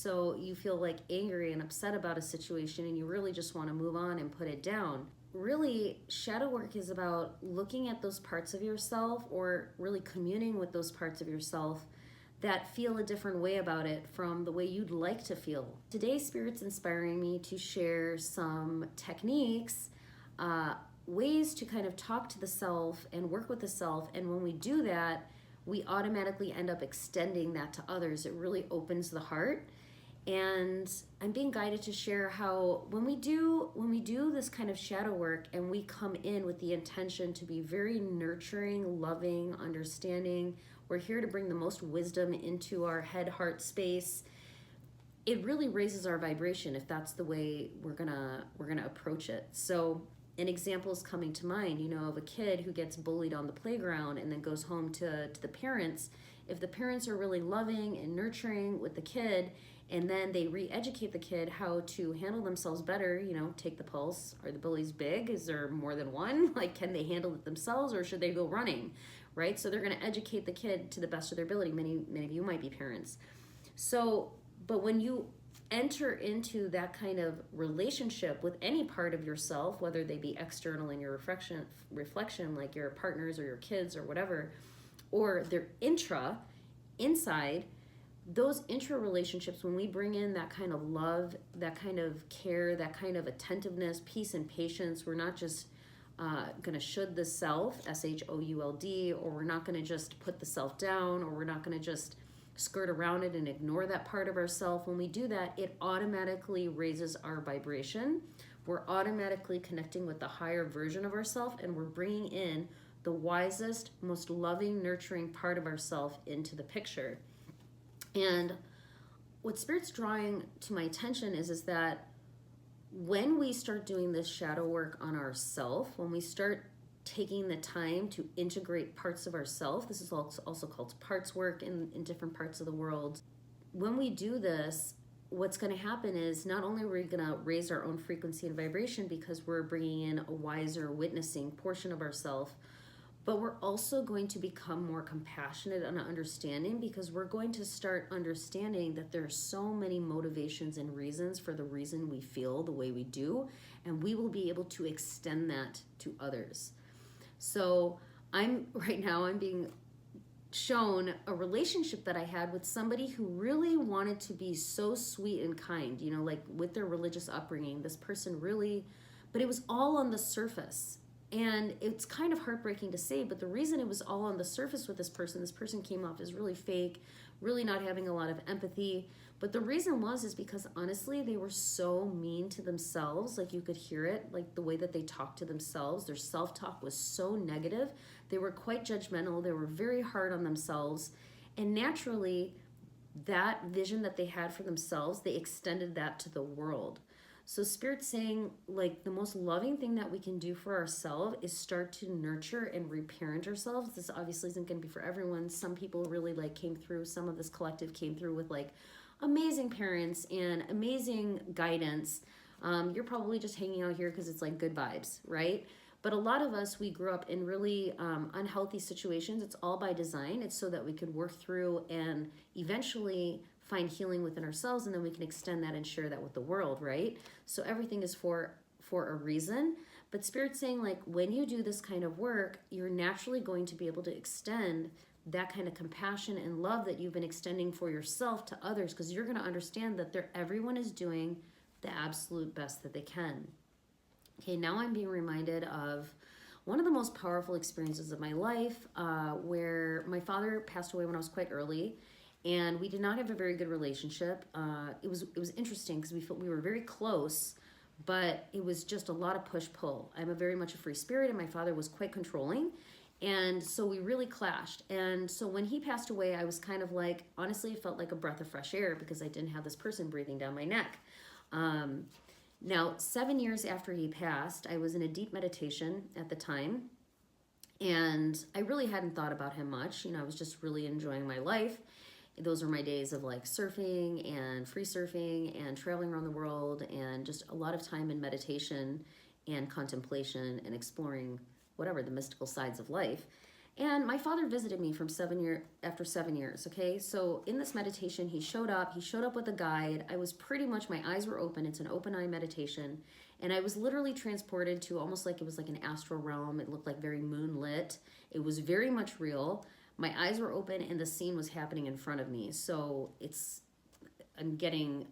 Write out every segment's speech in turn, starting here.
So you feel like angry and upset about a situation and you really just want to move on and put it down. Really, shadow work is about looking at those parts of yourself, or really communing with those parts of yourself that feel a different way about it from the way you'd like to feel. Today, Spirit's inspiring me to share some techniques, ways to kind of talk to the self and work with the self. And when we do that, we automatically end up extending that to others. It really opens the heart. And I'm being guided to share how when we do this kind of shadow work and we come in with the intention to be very nurturing, loving, understanding, we're here to bring the most wisdom into our head heart space. It really raises our vibration if that's the way we're gonna approach it. So an example is coming to mind, of a kid who gets bullied on the playground and then goes home to the parents. If the parents are really loving and nurturing with the kid, and then they re-educate the kid how to handle themselves better, take the pulse. Are the bullies big? Is there more than one? Like, can they handle it themselves, or should they go running, right? So they're going to educate the kid to the best of their ability. Many of you might be parents. So, but when you enter into that kind of relationship with any part of yourself, whether they be external in your reflection, like your partners or your kids or whatever, or they're inside, those intra relationships, when we bring in that kind of love, that kind of care, that kind of attentiveness, peace and patience, we're not just going to should the self, SHOULD, or we're not going to just put the self down, or we're not going to just skirt around it and ignore that part of ourself. When we do that, it automatically raises our vibration. We're automatically connecting with the higher version of ourself, and we're bringing in the wisest, most loving, nurturing part of ourself into the picture. And what Spirit's drawing to my attention is that when we start doing this shadow work on ourself, when we start taking the time to integrate parts of ourself, this is also called parts work in different parts of the world. When we do this, what's going to happen is not only are we going to raise our own frequency and vibration because we're bringing in a wiser, witnessing portion of ourself, but we're also going to become more compassionate and understanding, because we're going to start understanding that there are so many motivations and reasons for the reason we feel the way we do, and we will be able to extend that to others. So right now I'm being shown a relationship that I had with somebody who really wanted to be so sweet and kind, like with their religious upbringing, this person really, but it was all on the surface. And it's kind of heartbreaking to say, but the reason it was all on the surface with this person came off as really fake, really not having a lot of empathy. But the reason is because honestly, they were so mean to themselves. Like, you could hear it, like the way that they talked to themselves. Their self-talk was so negative. They were quite judgmental. They were very hard on themselves. And naturally, that vision that they had for themselves, they extended that to the world. So Spirit's saying, like, the most loving thing that we can do for ourselves is start to nurture and reparent ourselves. This obviously isn't going to be for everyone. Some people really some of this collective came through with like amazing parents and amazing guidance. You're probably just hanging out here because it's like good vibes, right? But a lot of us, we grew up in really unhealthy situations. It's all by design. It's so that we could work through and eventually find healing within ourselves, and then we can extend that and share that with the world, right? So everything is for a reason. But Spirit's saying, like, when you do this kind of work, you're naturally going to be able to extend that kind of compassion and love that you've been extending for yourself to others, because you're going to understand that everyone is doing the absolute best that they can. Okay, now I'm being reminded of one of the most powerful experiences of my life, where my father passed away when I was quite early. And we did not have a very good relationship. It was interesting because we were very close, but it was just a lot of push-pull. I'm very much a free spirit, and my father was quite controlling. And so we really clashed. And so when he passed away, I was kind of like, honestly, it felt like a breath of fresh air because I didn't have this person breathing down my neck. Now, 7 years after he passed, I was in a deep meditation at the time. And I really hadn't thought about him much. I was just really enjoying my life. Those were my days of like surfing and free surfing and traveling around the world, and just a lot of time in meditation and contemplation and exploring whatever the mystical sides of life. And my father visited me after 7 years, okay? So in this meditation, he showed up with a guide. I was pretty much, my eyes were open. It's an open eye meditation. And I was literally transported to almost like it was like an astral realm. It looked like very moonlit. It was very much real. My eyes were open and the scene was happening in front of me. So I'm getting,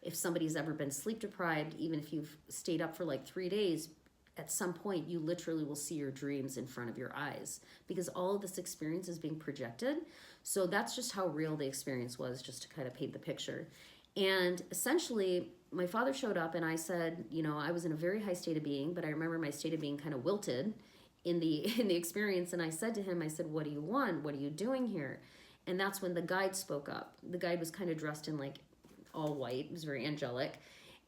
if somebody's ever been sleep deprived, even if you've stayed up for like 3 days, at some point you literally will see your dreams in front of your eyes because all of this experience is being projected. So that's just how real the experience was, just to kind of paint the picture. And essentially my father showed up and I said, I was in a very high state of being, but I remember my state of being kind of wilted in the experience. And I said to him, I said, what do you want? What are you doing here? And that's when the guide spoke up. The guide was kind of dressed in like all white. It was very angelic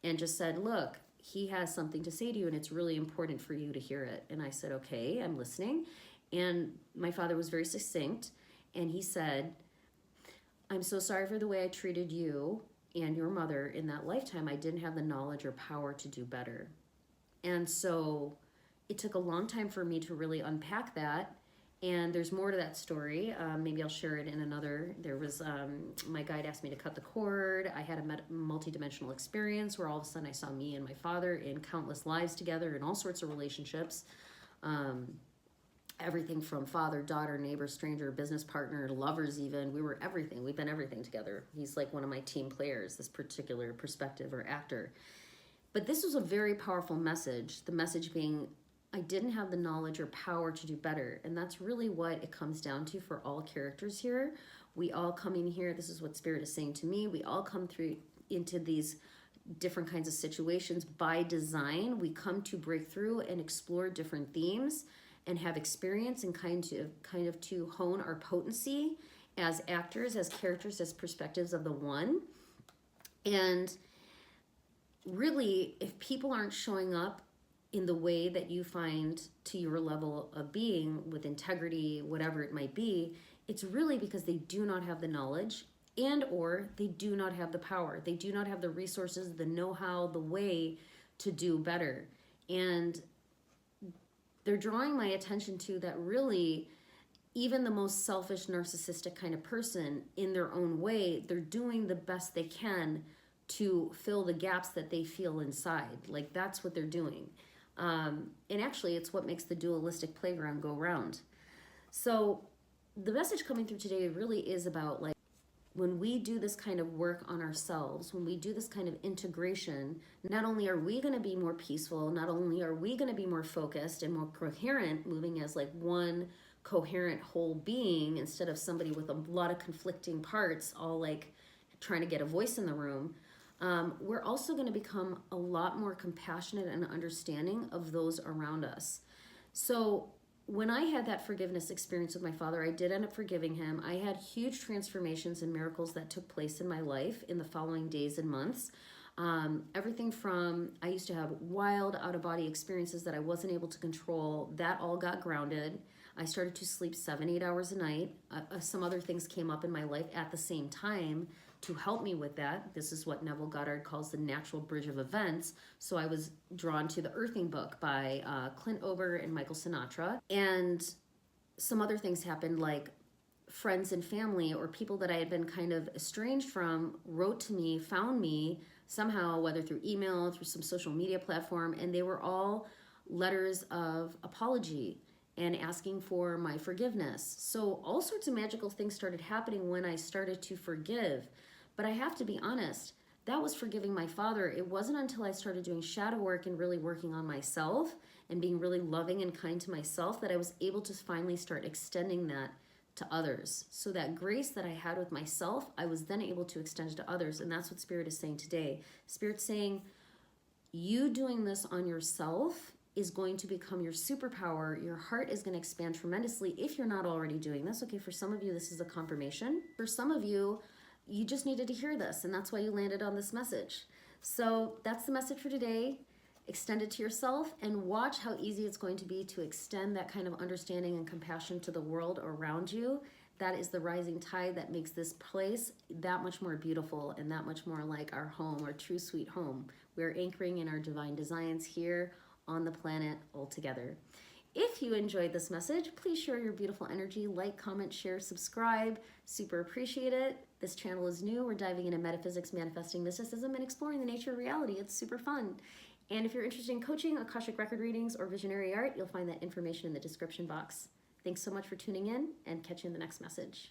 and just said, look, he has something to say to you and it's really important for you to hear it. And I said, okay, I'm listening. And my father was very succinct and he said, I'm so sorry for the way I treated you and your mother in that lifetime. I didn't have the knowledge or power to do better. And so it took a long time for me to really unpack that. And there's more to that story. Maybe I'll share it in another. There was, my guide asked me to cut the cord. I had a multi-dimensional experience where all of a sudden I saw me and my father in countless lives together in all sorts of relationships. Everything from father, daughter, neighbor, stranger, business partner, lovers even. We were everything. We've been everything together. He's like one of my team players, this particular perspective or actor. But this was a very powerful message. The message being, I didn't have the knowledge or power to do better. And that's really what it comes down to for all characters here. We all come in here, this is what Spirit is saying to me, we all come through into these different kinds of situations by design. We come to break through and explore different themes and have experience and kind of to hone our potency as actors, as characters, as perspectives of the one. And really, if people aren't showing up in the way that you find to your level of being with integrity, whatever it might be, it's really because they do not have the knowledge and or they do not have the power. They do not have the resources, the know-how, the way to do better. And they're drawing my attention to that really even the most selfish, narcissistic kind of person in their own way, they're doing the best they can to fill the gaps that they feel inside. Like that's what they're doing. And actually, it's what makes the dualistic playground go round. So the message coming through today really is about like when we do this kind of work on ourselves, when we do this kind of integration, not only are we going to be more peaceful, not only are we going to be more focused and more coherent, moving as like one coherent whole being instead of somebody with a lot of conflicting parts, all like trying to get a voice in the room. We're also going to become a lot more compassionate and understanding of those around us. So when I had that forgiveness experience with my father, I did end up forgiving him. I had huge transformations and miracles that took place in my life in the following days and months. Everything from, I used to have wild out-of-body experiences that I wasn't able to control. That all got grounded. I started to sleep 7-8 hours a night. Some other things came up in my life at the same time to help me with that. This is what Neville Goddard calls the natural bridge of events. So I was drawn to the Earthing book by Clint Ober and Michael Sinatra. And some other things happened, like friends and family or people that I had been kind of estranged from wrote to me, found me somehow, whether through email, through some social media platform, and they were all letters of apology and asking for my forgiveness. So all sorts of magical things started happening when I started to forgive. But I have to be honest, that was forgiving my father. It wasn't until I started doing shadow work and really working on myself and being really loving and kind to myself that I was able to finally start extending that to others. So that grace that I had with myself, I was then able to extend it to others. And that's what Spirit is saying today. Spirit's saying, you doing this on yourself is going to become your superpower. Your heart is going to expand tremendously if you're not already doing this. Okay, for some of you, this is a confirmation. For some of you, you just needed to hear this, and that's why you landed on this message. So that's the message for today. Extend it to yourself and watch how easy it's going to be to extend that kind of understanding and compassion to the world around you. That is the rising tide that makes this place that much more beautiful and that much more like our home, our true sweet home. We're anchoring in our divine designs here on the planet all together. If you enjoyed this message, please share your beautiful energy, like, comment, share, subscribe. Super appreciate it. This channel is new. We're diving into metaphysics, manifesting mysticism, and exploring the nature of reality. It's super fun. And if you're interested in coaching, Akashic record readings, or visionary art, you'll find that information in the description box. Thanks so much for tuning in, and catch you in the next message.